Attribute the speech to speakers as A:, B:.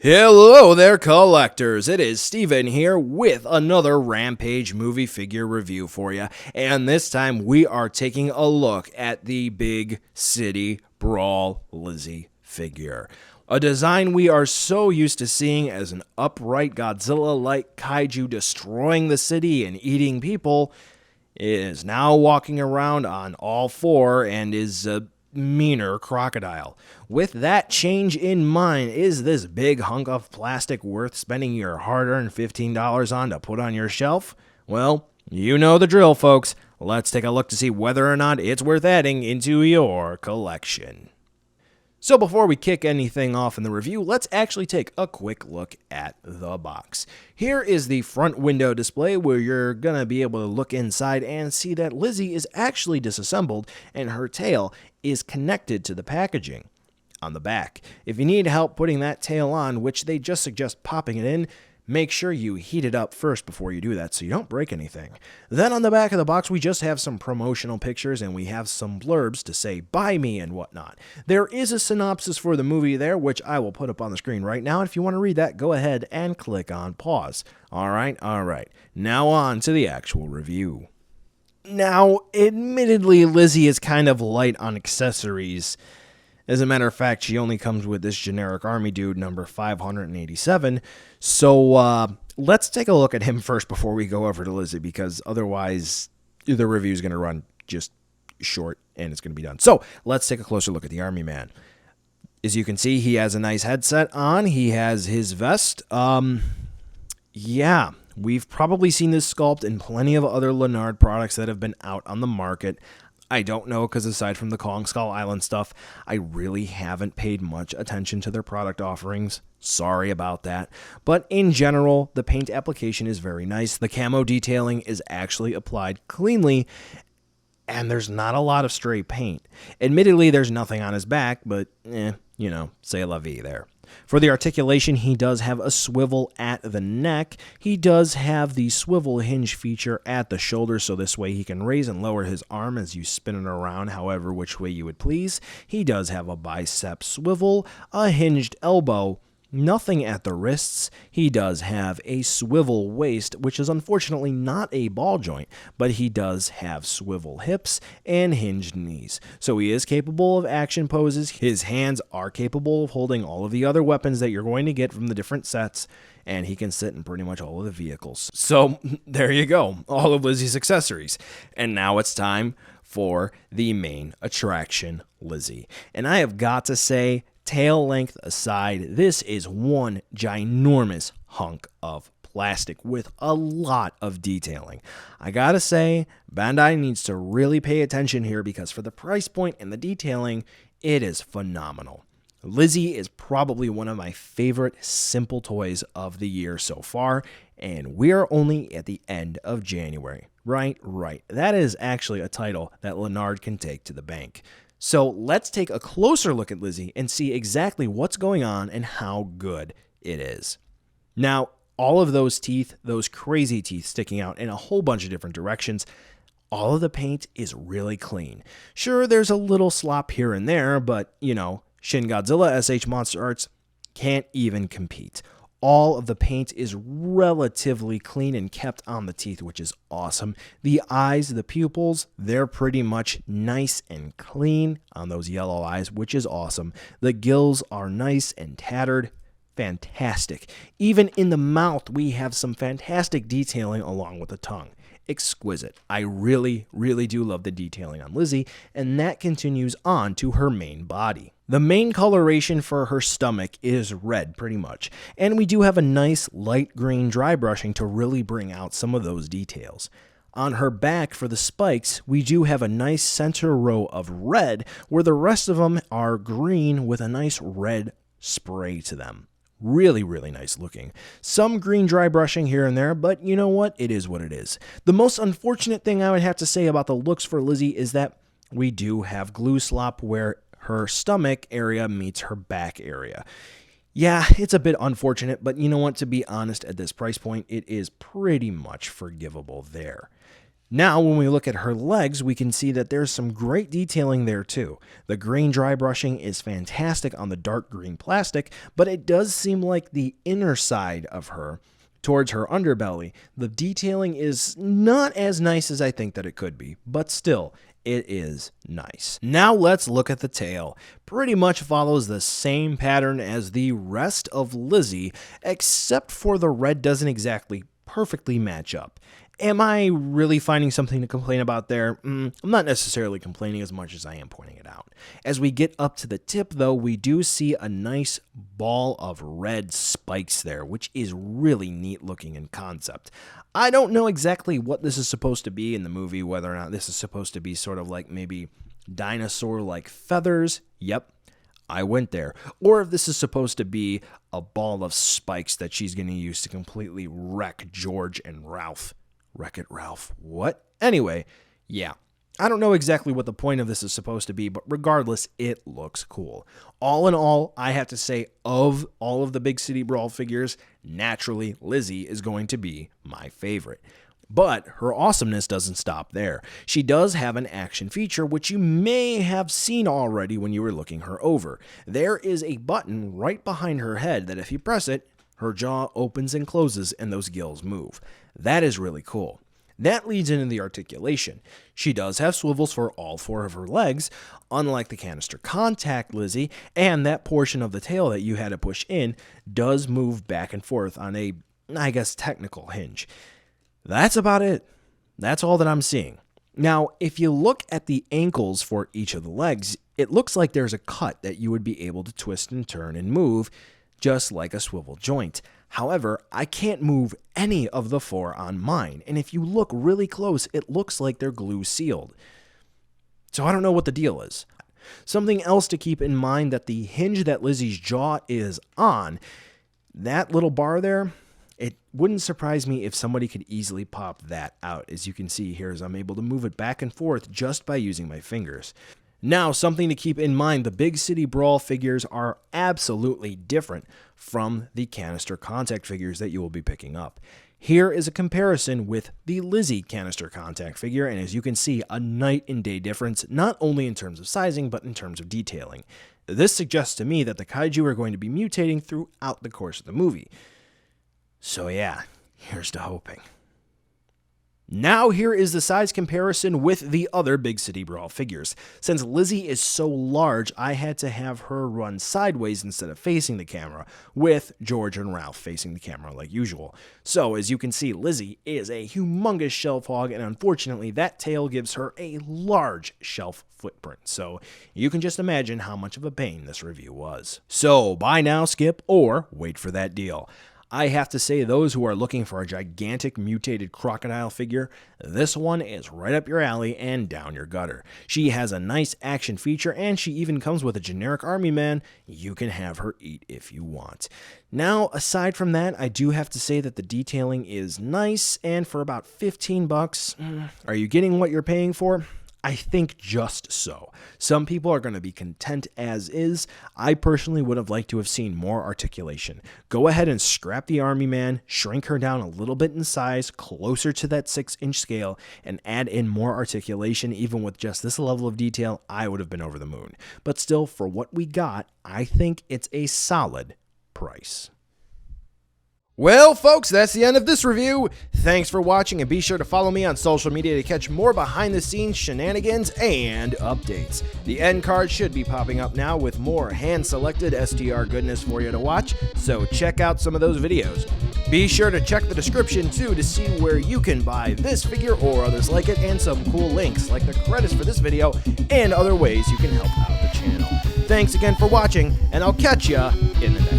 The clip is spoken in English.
A: Hello there, collectors. It is Steven here with another Rampage movie figure review for you. And this time we are taking a look at the Big City Brawl Lizzie figure. A design we are so used to seeing as an upright Godzilla-like kaiju destroying the city and eating people is now walking around on all four and is a meaner crocodile. With that change in mind, is this big hunk of plastic worth spending your hard-earned $15 on to put on your shelf? Well, you know the drill, folks. Let's take a look to see whether or not it's worth adding into your collection. So before we kick anything off in the review, let's actually take a quick look at the box. Here is the front window display where you're going to be able to look inside and see that Lizzie is actually disassembled and her tail is connected to the packaging. On the back, if you need help putting that tail on, which they just suggest popping it in, make sure you heat it up first before you do that so you don't break anything. Then on the back of the box, we just have some promotional pictures and we have some blurbs to say buy me and whatnot. There is a synopsis for the movie there, which I will put up on the screen right now. If you want to read that, go ahead and click on pause. All right. Now on to the actual review. Now, admittedly, Lizzie is kind of light on accessories. As a matter of fact, she only comes with this generic army dude, number 587. So let's take a look at him first before we go over to Lizzie, because otherwise the review is going to run just short and it's going to be done. So let's take a closer look at the army man. As you can see, he has a nice headset on. He has his vest. Yeah, we've probably seen this sculpt in plenty of other Leonard products that have been out on the market. I don't know, because aside from the Kong Skull Island stuff, I really haven't paid much attention to their product offerings. Sorry about that. But in general, the paint application is very nice. The camo detailing is actually applied cleanly, and there's not a lot of stray paint. Admittedly, there's nothing on his back, but c'est la vie there. For the articulation, he does have a swivel at the neck. He does have the swivel hinge feature at the shoulder, so this way he can raise and lower his arm as you spin it around however which way you would please. He does have a bicep swivel, a hinged elbow, nothing at the wrists. He does have a swivel waist, which is unfortunately not a ball joint, but he does have swivel hips and hinged knees. So he is capable of action poses. His hands are capable of holding all of the other weapons that you're going to get from the different sets, and he can sit in pretty much all of the vehicles. So there you go, all of Lizzie's accessories. And now it's time for the main attraction, Lizzie. And I have got to say, tail length aside, this is one ginormous hunk of plastic with a lot of detailing. I gotta say, Bandai needs to really pay attention here, because for the price point and the detailing, it is phenomenal. Lizzie is probably one of my favorite simple toys of the year so far, and we are only at the end of January. Right. That is actually a title that Leonard can take to the bank. So let's take a closer look at Lizzie and see exactly what's going on and how good it is. Now, all of those teeth, those crazy teeth sticking out in a whole bunch of different directions, all of the paint is really clean. Sure, there's a little slop here and there, but, Shin Godzilla SH Monster Arts can't even compete. All of the paint is relatively clean and kept on the teeth, which is awesome. The eyes, the pupils, they're pretty much nice and clean on those yellow eyes, which is awesome. The gills are nice and tattered. Fantastic. Even in the mouth, we have some fantastic detailing along with the tongue. Exquisite. I really do love the detailing on Lizzie, and that continues on to her main body. The main coloration for her stomach is red, pretty much, and we do have a nice light green dry brushing to really bring out some of those details. On her back, for the spikes, we do have a nice center row of red, where the rest of them are green with a nice red spray to them. Really nice looking. Some green dry brushing here and there, but you know what? It is what it is. The most unfortunate thing I would have to say about the looks for Lizzie is that we do have glue slop where her stomach area meets her back area. Yeah, it's a bit unfortunate, but you know what? To be honest, at this price point, it is pretty much forgivable there. Now, when we look at her legs, we can see that there's some great detailing there too. The green dry brushing is fantastic on the dark green plastic, but it does seem like the inner side of her, towards her underbelly, the detailing is not as nice as I think that it could be, but still, it is nice. Now let's look at the tail. Pretty much follows the same pattern as the rest of Lizzie, except for the red doesn't exactly perfectly match up. Am I really finding something to complain about there? I'm not necessarily complaining as much as I am pointing it out. As we get up to the tip, though, we do see a nice ball of red spikes there, which is really neat looking in concept. I don't know exactly what this is supposed to be in the movie, whether or not this is supposed to be sort of like maybe dinosaur-like feathers. Yep, I went there. Or if this is supposed to be a ball of spikes that she's going to use to completely wreck George and Ralph. Wreck-It Ralph. What? Anyway, yeah. I don't know exactly what the point of this is supposed to be, but regardless, it looks cool. All in all, I have to say, of all of the Big City Brawl figures, naturally, Lizzie is going to be my favorite. But her awesomeness doesn't stop there. She does have an action feature, which you may have seen already when you were looking her over. There is a button right behind her head that if you press it, her jaw opens and closes and those gills move. That is really cool. That leads into the articulation. She does have swivels for all 4 of her legs, unlike the canister contact Lizzie, and that portion of the tail that you had to push in does move back and forth on a, I guess, technical hinge. That's about it. That's all that I'm seeing. Now, if you look at the ankles for each of the legs, it looks like there's a cut that you would be able to twist and turn and move, just like a swivel joint. However, I can't move any of the 4 on mine, and if you look really close, it looks like they're glue sealed. So I don't know what the deal is. Something else to keep in mind, that the hinge that Lizzie's jaw is on, that little bar there, it wouldn't surprise me if somebody could easily pop that out, as you can see here as I'm able to move it back and forth just by using my fingers. Now, something to keep in mind, the Big City Brawl figures are absolutely different from the canister contact figures that you will be picking up. Here is a comparison with the Lizzie canister contact figure, and as you can see, a night and day difference, not only in terms of sizing, but in terms of detailing. This suggests to me that the kaiju are going to be mutating throughout the course of the movie. So yeah, here's to hoping. Now here is the size comparison with the other Big City Brawl figures. Since Lizzie is so large, I had to have her run sideways instead of facing the camera, with George and Ralph facing the camera like usual. So as you can see, Lizzie is a humongous shelf hog, and unfortunately that tail gives her a large shelf footprint. So you can just imagine how much of a pain this review was. So buy now, skip, or wait for that deal. I have to say, those who are looking for a gigantic mutated crocodile figure, this one is right up your alley and down your gutter. She has a nice action feature, and she even comes with a generic army man you can have her eat if you want. Now, aside from that, I do have to say that the detailing is nice, and for about $15, are you getting what you're paying for? I think just so. Some people are going to be content as is. I personally would have liked to have seen more articulation. Go ahead and scrap the army man, shrink her down a little bit in size, closer to that 6-inch scale, and add in more articulation. Even with just this level of detail, I would have been over the moon. But still, for what we got, I think it's a solid price. Well, folks, that's the end of this review. Thanks for watching, and be sure to follow me on social media to catch more behind-the-scenes shenanigans and updates. The end card should be popping up now with more hand-selected STR goodness for you to watch, so check out some of those videos. Be sure to check the description, too, to see where you can buy this figure or others like it, and some cool links, like the credits for this video, and other ways you can help out the channel. Thanks again for watching, and I'll catch ya in the next